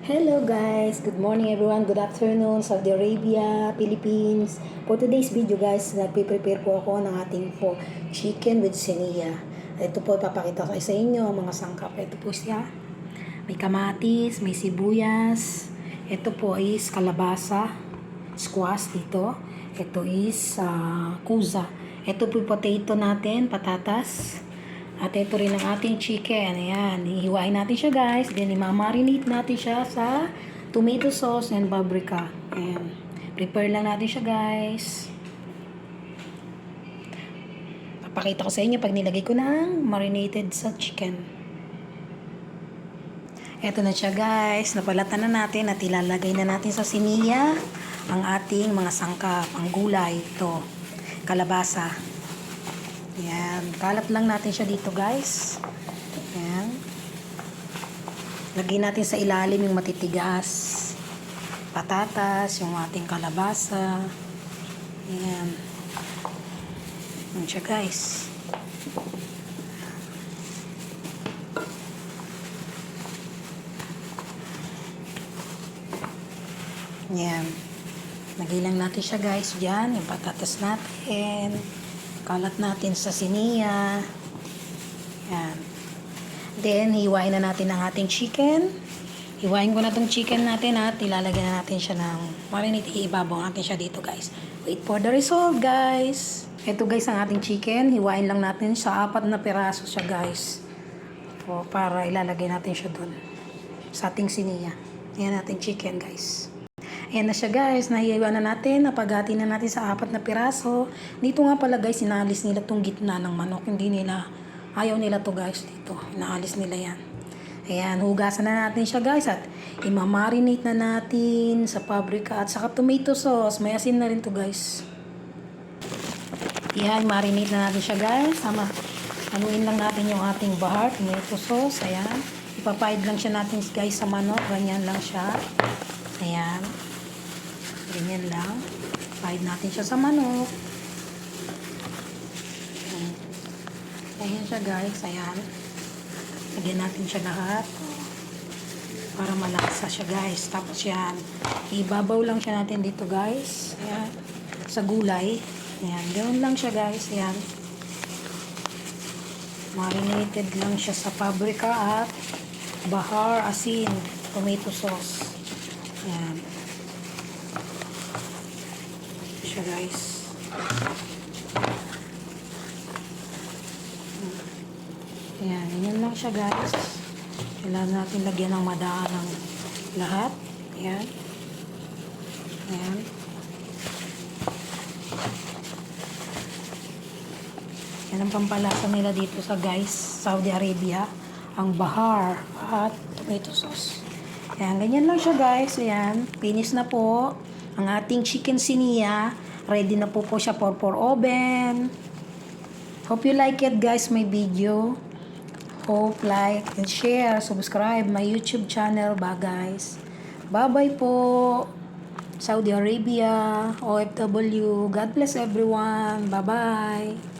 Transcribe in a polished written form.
Hello guys, good morning everyone, good afternoon, Saudi Arabia, Philippines. For today's video guys, nagpe-prepare po ako ng ating po chicken with siniya. Ito po ipapakita ko sa inyo mga sangkap. Ito po siya. May kamatis, may sibuyas. Ito po is kalabasa, squash dito. Ito is kuza. Ito po potato natin, patatas. At ito rin ang ating chicken. Ayan. Hihiwain natin siya guys. Then imamarinate natin siya sa tomato sauce and paprika. Ayan. Prepare lang natin siya guys. Papakita ko sa inyo pag nilagay ko ng marinated sa chicken. Ito na siya guys. Napalatan na natin at ilalagay na natin sa siniya ang ating mga sangkap. Ang gulay. Ito. Kalabasa. Ayan. Kalat lang natin siya dito guys. Ayan. Lagay natin sa ilalim yung matitigas. Patatas, yung ating kalabasa. Ayan. Ayan siya guys. Ayan. Lagay lang natin siya guys dyan. Yung patatas natin. Kalat natin sa siniya. Yan. Then, hiwain na natin ang ating chicken. Hiwain ko na itong chicken natin at ilalagyan na natin siya ng marinate. Iibabaw natin siya dito guys. Wait for the result guys. Ito guys ang ating chicken. Hiwain lang natin sa 4 na piraso siya guys. O, para ilalagay natin siya dun. Sa ating siniya. Yan ating chicken guys. Ayan na siya guys, nahihiwa na natin, napagati na natin sa 4 na piraso. Dito nga pala guys, inalis nila tong gitna ng manok. Hindi nila, ayaw nila to guys dito. Inaalis nila yan. Ayan, hugasan na natin siya guys at imamarinate na natin sa paprika at saka tomato sauce. May asin na rin to guys. Ayan, marinate na natin siya guys. Anuin lang natin yung ating bahar, tomato sauce. Ayan, ipapaid lang siya natin guys sa manok. Ganyan lang siya. Ayan. Ganyan lang. Paid natin siya sa manok. Ayan siya guys. Ayan. Lagyan natin siya lahat. Para malasa siya guys. Tapos yan. Ibabaw lang siya natin dito guys. Ayan. Sa gulay. Ayan. Ganoon lang siya guys. Ayan. Marinated lang siya sa paprika at bahar, asin, tomato sauce. Ayan. Siya guys. Ayan. Ganyan lang siya guys. Kailangan natin lagyan ng madaan ng lahat. Ayan. Ayan. Yan ang pampalasa nila dito sa guys, Saudi Arabia. Ang bahar at tomato sauce. Ayan, ganyan lang siya guys. Ayan, finish na po ang ating chicken siniya. Ready na po siya for oven. Hope you like it guys, my video. Hope, like, and share. Subscribe my YouTube channel ba guys. Bye-bye po. Saudi Arabia, OFW. God bless everyone. Bye-bye.